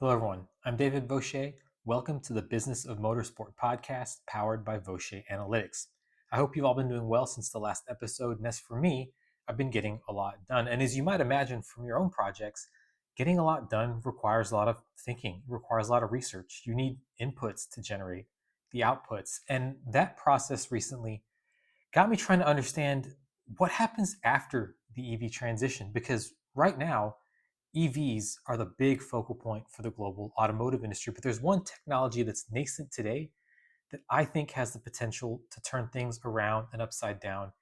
Hello, everyone. I'm David Vaucher. Welcome to the Business of Motorsport podcast powered by Vaucher Analytics. I hope you've all been doing well since the last episode. And as for me, I've been getting a lot done. And as you might imagine from your own projects, getting a lot done requires a lot of thinking, requires a lot of research. You need inputs to generate the outputs. And that process recently got me trying to understand what happens after the EV transition. Because right now, EVs are the big focal point for the global automotive industry, but there's one technology that's nascent today that I think has the potential to turn things around and upside down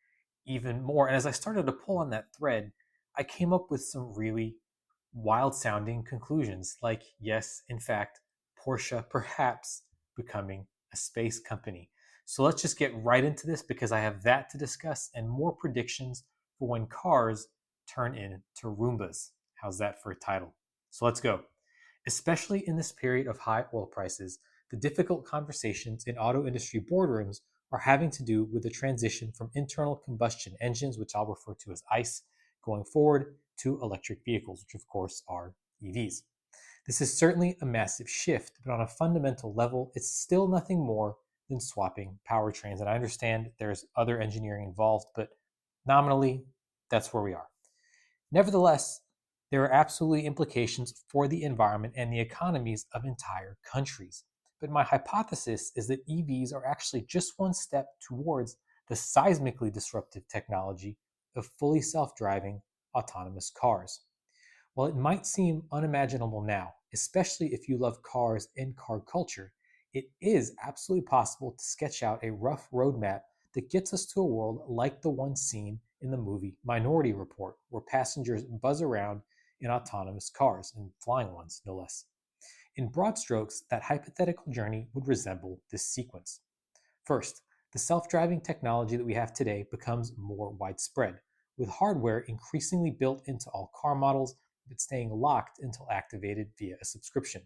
even more. And as I started to pull on that thread, I came up with some really wild sounding conclusions like, yes, in fact, Porsche perhaps becoming a space company. So let's just get right into this because I have that to discuss and more predictions for when cars turn into Roombas. How's that for a title? So let's go. Especially in this period of high oil prices, the difficult conversations in auto industry boardrooms are having to do with the transition from internal combustion engines, which I'll refer to as ICE, going forward to electric vehicles, which of course are EVs. This is certainly a massive shift, but on a fundamental level, it's still nothing more than swapping powertrains. And I understand there's other engineering involved, but nominally, that's where we are. Nevertheless, there are absolutely implications for the environment and the economies of entire countries. But my hypothesis is that EVs are actually just one step towards the seismically disruptive technology of fully self-driving autonomous cars. While it might seem unimaginable now, especially if you love cars and car culture, it is absolutely possible to sketch out a rough roadmap that gets us to a world like the one seen in the movie Minority Report, where passengers buzz around in autonomous cars, and flying ones, no less. In broad strokes, that hypothetical journey would resemble this sequence. First, the self-driving technology that we have today becomes more widespread, with hardware increasingly built into all car models, but staying locked until activated via a subscription.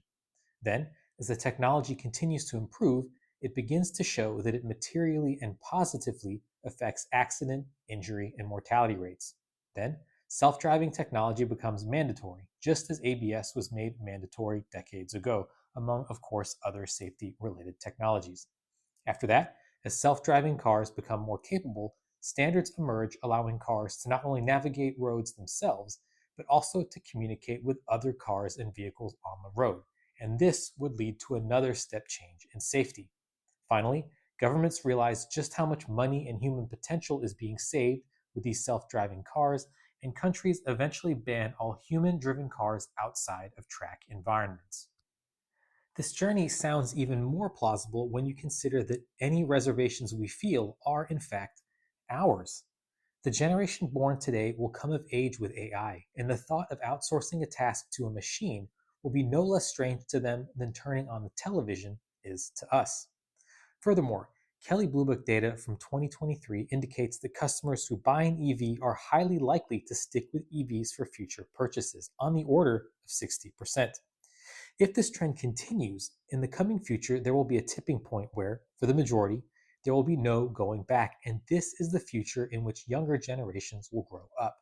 Then, as the technology continues to improve, it begins to show that it materially and positively affects accident, injury, and mortality rates. Then, self-driving technology becomes mandatory, just as ABS was made mandatory decades ago, among, of course, other safety-related technologies. After that, as self-driving cars become more capable, standards emerge allowing cars to not only navigate roads themselves, but also to communicate with other cars and vehicles on the road. And this would lead to another step change in safety. Finally, governments realize just how much money and human potential is being saved with these self-driving cars, and countries eventually ban all human-driven cars outside of track environments. This journey sounds even more plausible when you consider that any reservations we feel are, in fact, ours. The generation born today will come of age with AI, and the thought of outsourcing a task to a machine will be no less strange to them than turning on the television is to us. Furthermore, Kelley Blue Book data from 2023 indicates that customers who buy an EV are highly likely to stick with EVs for future purchases, on the order of 60%. If this trend continues, in the coming future, there will be a tipping point where, for the majority, there will be no going back, and this is the future in which younger generations will grow up.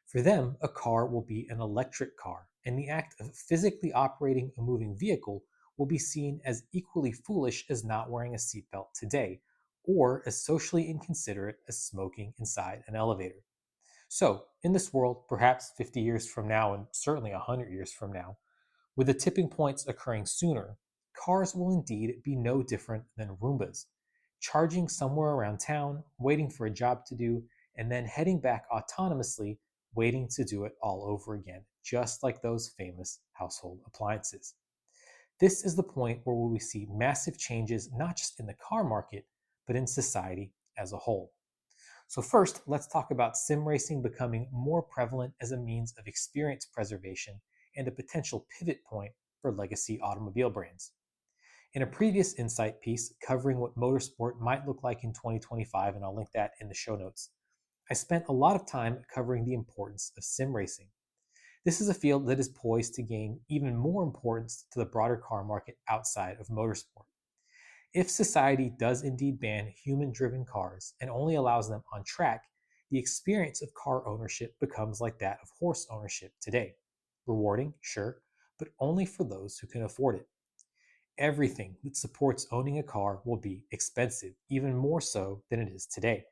For them, a car will be an electric car, and the act of physically operating a moving vehicle will be seen as equally foolish as not wearing a seatbelt today, or as socially inconsiderate as smoking inside an elevator. So, in this world, perhaps 50 years from now, and certainly 100 years from now, with the tipping points occurring sooner, cars will indeed be no different than Roombas, charging somewhere around town, waiting for a job to do, and then heading back autonomously, waiting to do it all over again, just like those famous household appliances. This is the point where we see massive changes not just in the car market, but in society as a whole. So first, let's talk about sim racing becoming more prevalent as a means of experience preservation and a potential pivot point for legacy automobile brands. In a previous Insight piece covering what motorsport might look like in 2025, and I'll link that in the show notes, I spent a lot of time covering the importance of sim racing. This is a field that is poised to gain even more importance to the broader car market outside of motorsport. If society does indeed ban human-driven cars and only allows them on track, the experience of car ownership becomes like that of horse ownership today. Rewarding, sure, but only for those who can afford it. Everything that supports owning a car will be expensive, even more so than it is today.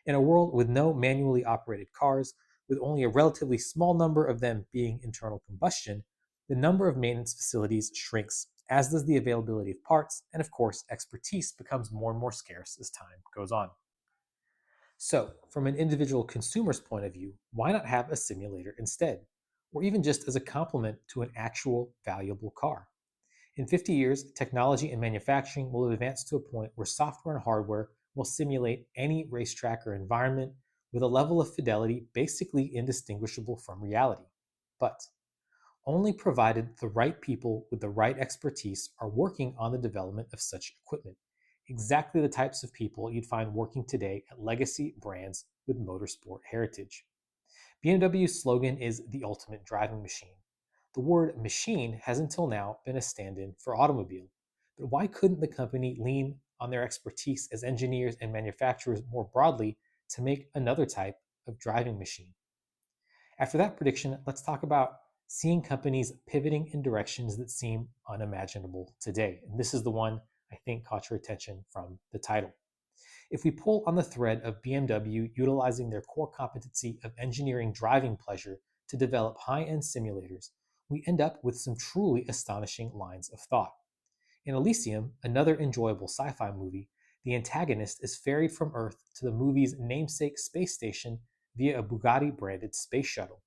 In a world with no manually operated cars, with only a relatively small number of them being internal combustion, the number of maintenance facilities shrinks, as does the availability of parts, and of course, expertise becomes more and more scarce as time goes on. So, from an individual consumer's point of view, why not have a simulator instead? Or even just as a complement to an actual valuable car? In 50 years, technology and manufacturing will have advanced to a point where software and hardware will simulate any racetrack or environment with a level of fidelity basically indistinguishable from reality. But only provided the right people with the right expertise are working on the development of such equipment. Exactly the types of people you'd find working today at legacy brands with motorsport heritage. BMW's slogan is the ultimate driving machine. The word machine has until now been a stand in for automobile. But why couldn't the company lean on their expertise as engineers and manufacturers more broadly to make another type of driving machine? After that prediction, let's talk about seeing companies pivoting in directions that seem unimaginable today. And this is the one I think caught your attention from the title. If we pull on the thread of BMW utilizing their core competency of engineering driving pleasure to develop high end simulators, we end up with some truly astonishing lines of thought. In Elysium, another enjoyable sci fi movie, the antagonist is ferried from Earth to the movie's namesake space station via a Bugatti branded space shuttle.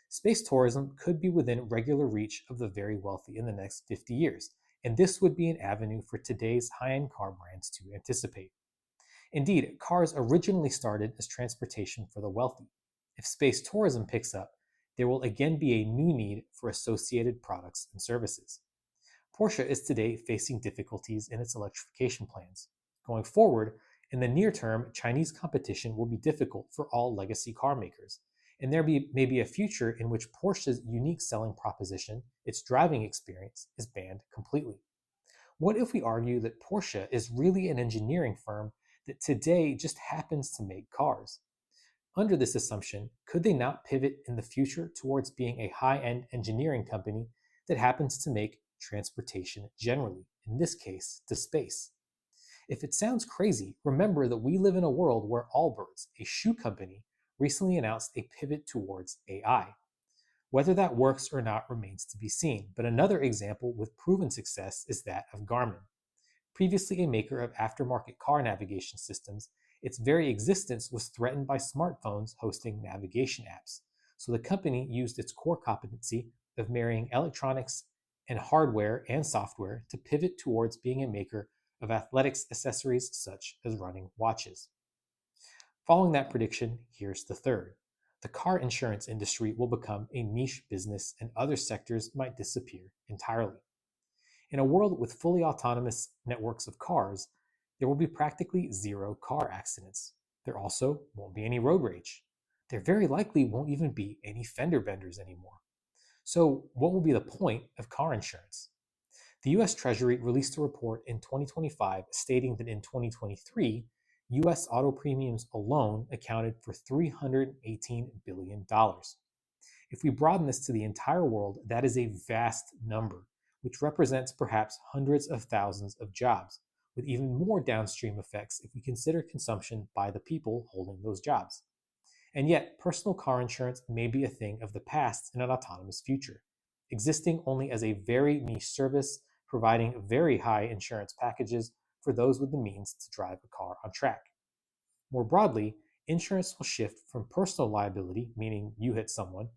Space tourism could be within regular reach of the very wealthy in the next 50 years, and this would be an avenue for today's high end car brands to anticipate. Indeed, cars originally started as transportation for the wealthy. If space tourism picks up, there will again be a new need for associated products and services. Porsche is today facing difficulties in its electrification plans. Going forward, in the near term, Chinese competition will be difficult for all legacy car makers, and may be a future in which Porsche's unique selling proposition, its driving experience, is banned completely. What if we argue that Porsche is really an engineering firm that today just happens to make cars? Under this assumption, could they not pivot in the future towards being a high end engineering company that happens to make transportation generally, in this case, to space? If it sounds crazy, remember that we live in a world where Allbirds, a shoe company, recently announced a pivot towards AI. Whether that works or not remains to be seen, but another example with proven success is that of Garmin. Previously a maker of aftermarket car navigation systems, its very existence was threatened by smartphones hosting navigation apps. So the company used its core competency of marrying electronics and hardware and software to pivot towards being a maker of athletics accessories such as running watches. Following that prediction, here's the third. The car insurance industry will become a niche business and other sectors might disappear entirely. In a world with fully autonomous networks of cars, there will be practically zero car accidents. There also won't be any road rage. There very likely won't even be any fender benders anymore. So, what will be the point of car insurance? The US Treasury released a report in 2025 stating that in 2023, US auto premiums alone accounted for $318 billion. If we broaden this to the entire world, that is a vast number, which represents perhaps hundreds of thousands of jobs, with even more downstream effects if we consider consumption by the people holding those jobs. And yet, personal car insurance may be a thing of the past in an autonomous future, existing only as a very niche service, providing very high insurance packages for those with the means to drive a car on track. More broadly, insurance will shift from personal liability, meaning you hit someone,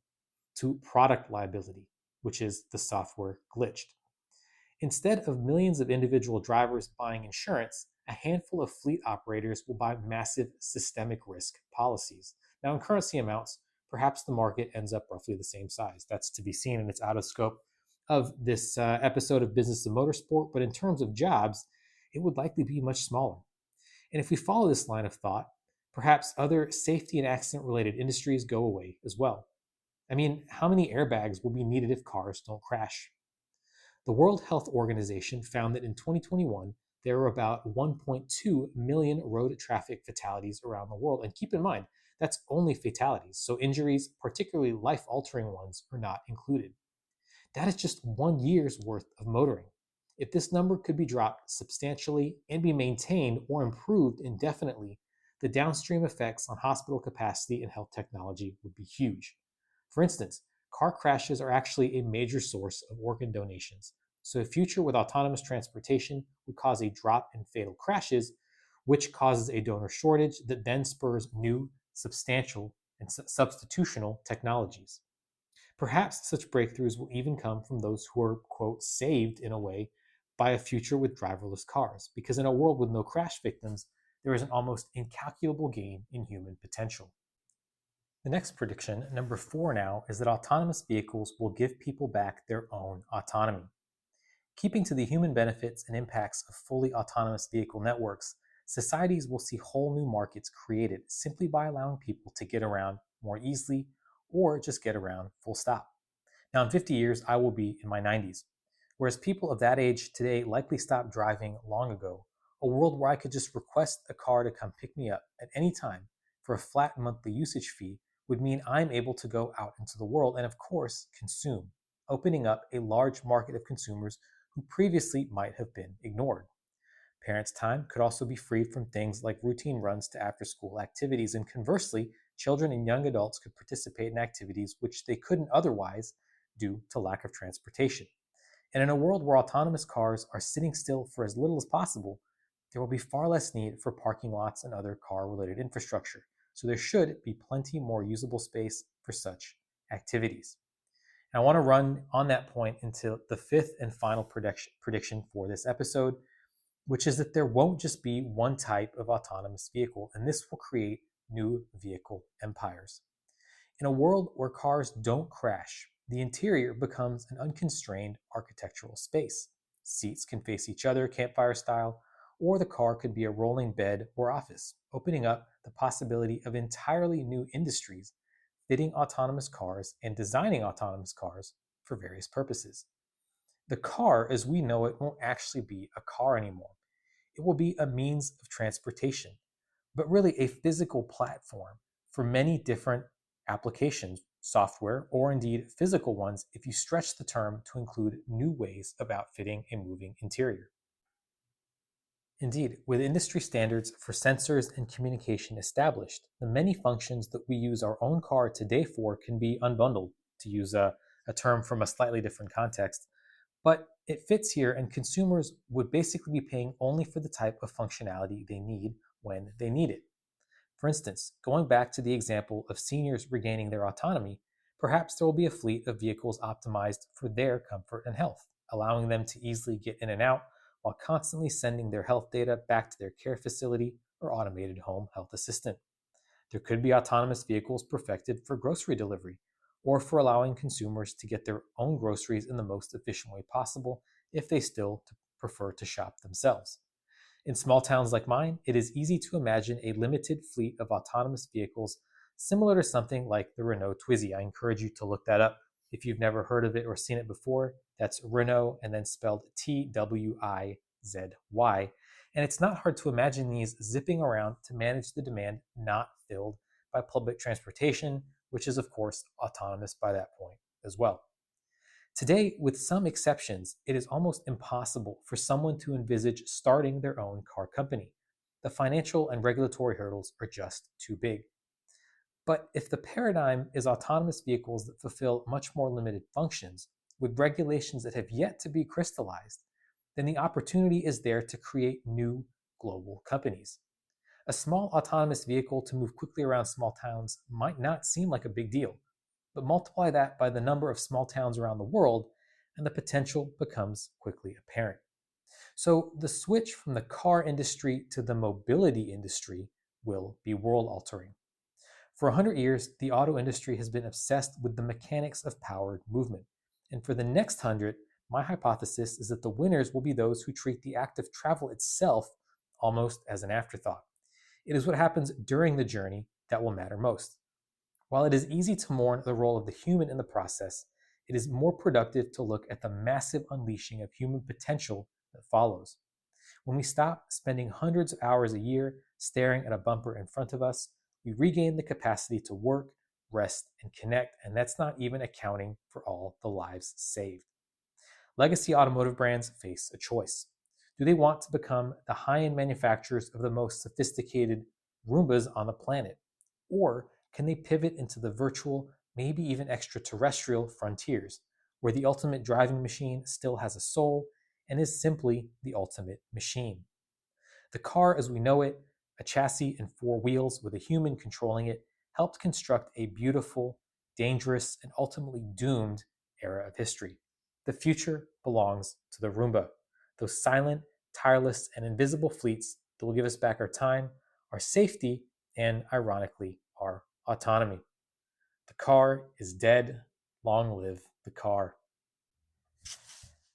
to product liability, which is the software glitched. Instead of millions of individual drivers buying insurance, a handful of fleet operators will buy massive systemic risk policies. Now, in currency amounts, perhaps the market ends up roughly the same size. That's to be seen, and it's out of scope of this episode of Business of Motorsport. But in terms of jobs, it would likely be much smaller. And if we follow this line of thought, perhaps other safety and accident related industries go away as well. I mean, how many airbags will be needed if cars don't crash? The World Health Organization found that in 2021, there were about 1.2 million road traffic fatalities around the world. And keep in mind, that's only fatalities, so injuries, particularly life altering ones, are not included. That is just 1 year's worth of motoring. If this number could be dropped substantially and be maintained or improved indefinitely, the downstream effects on hospital capacity and health technology would be huge. For instance, car crashes are actually a major source of organ donations. So, a future with autonomous transportation would cause a drop in fatal crashes, which causes a donor shortage that then spurs new, substantial, and substitutional technologies. Perhaps such breakthroughs will even come from those who are, quote, saved in a way by a future with driverless cars, because in a world with no crash victims, there is an almost incalculable gain in human potential. The next prediction, number 4 now, is that autonomous vehicles will give people back their own autonomy. Keeping to the human benefits and impacts of fully autonomous vehicle networks, societies will see whole new markets created simply by allowing people to get around more easily or just get around full stop. Now, in 50 years, I will be in my 90s. Whereas people of that age today likely stopped driving long ago, a world where I could just request a car to come pick me up at any time for a flat monthly usage fee would mean I'm able to go out into the world and, of course, consume, opening up a large market of consumers who previously might have been ignored. Parents' time could also be freed from things like routine runs to after school activities, and conversely, children and young adults could participate in activities which they couldn't otherwise due to lack of transportation. And in a world where autonomous cars are sitting still for as little as possible, there will be far less need for parking lots and other car related infrastructure. So there should be plenty more usable space for such activities. And I want to run on that point into the fifth and final prediction for this episode, which is that there won't just be one type of autonomous vehicle, and this will create new vehicle empires. In a world where cars don't crash, the interior becomes an unconstrained architectural space. Seats can face each other, campfire style, or the car could be a rolling bed or office, opening up the possibility of entirely new industries fitting autonomous cars and designing autonomous cars for various purposes. The car, as we know it, won't actually be a car anymore. It will be a means of transportation, but really a physical platform for many different applications, software, or indeed physical ones if you stretch the term to include new ways of outfitting a moving interior. Indeed, with industry standards for sensors and communication established, the many functions that we use our own car today for can be unbundled, to use a term from a slightly different context. But it fits here, and consumers would basically be paying only for the type of functionality they need when they need it. For instance, going back to the example of seniors regaining their autonomy, perhaps there will be a fleet of vehicles optimized for their comfort and health, allowing them to easily get in and out while constantly sending their health data back to their care facility or automated home health assistant. There could be autonomous vehicles perfected for grocery delivery or for allowing consumers to get their own groceries in the most efficient way possible if they still prefer to shop themselves. In small towns like mine, it is easy to imagine a limited fleet of autonomous vehicles similar to something like the Renault Twizy. I encourage you to look that up if you've never heard of it or seen it before. That's Renault and then spelled Twizy. And it's not hard to imagine these zipping around to manage the demand not filled by public transportation, which is, of course, autonomous by that point as well. Today, with some exceptions, it is almost impossible for someone to envisage starting their own car company. The financial and regulatory hurdles are just too big. But if the paradigm is autonomous vehicles that fulfill much more limited functions, with regulations that have yet to be crystallized, then the opportunity is there to create new global companies. A small autonomous vehicle to move quickly around small towns might not seem like a big deal, but multiply that by the number of small towns around the world, and the potential becomes quickly apparent. So the switch from the car industry to the mobility industry will be world altering. For 100 years, the auto industry has been obsessed with the mechanics of powered movement. And for the next 100, my hypothesis is that the winners will be those who treat the act of travel itself almost as an afterthought. It is what happens during the journey that will matter most. While it is easy to mourn the role of the human in the process, it is more productive to look at the massive unleashing of human potential that follows. When we stop spending hundreds of hours a year staring at a bumper in front of us, we regain the capacity to work, rest, and connect, and that's not even accounting for all the lives saved. Legacy automotive brands face a choice. Do they want to become the high-end manufacturers of the most sophisticated Roombas on the planet? Or can they pivot into the virtual, maybe even extraterrestrial frontiers, where the ultimate driving machine still has a soul and is simply the ultimate machine? The car as we know it, a chassis and four wheels with a human controlling it, helped construct a beautiful, dangerous, and ultimately doomed era of history. The future belongs to the Roomba, those silent, tireless, and invisible fleets that will give us back our time, our safety, and ironically, our autonomy. The car is dead. Long live the car.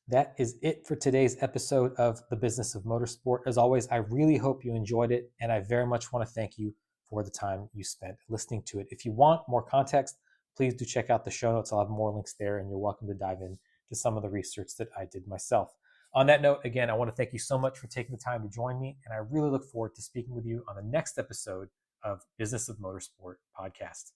That is it for today's episode of The Business of Motorsport. As always, I really hope you enjoyed it, and I very much want to thank you for the time you spent listening to it. If you want more context, please do check out the show notes. I'll have more links there, and you're welcome to dive in to some of the research that I did myself. On that note, again, I want to thank you so much for taking the time to join me, and I really look forward to speaking with you on the next episode of Business of Motorsport podcast.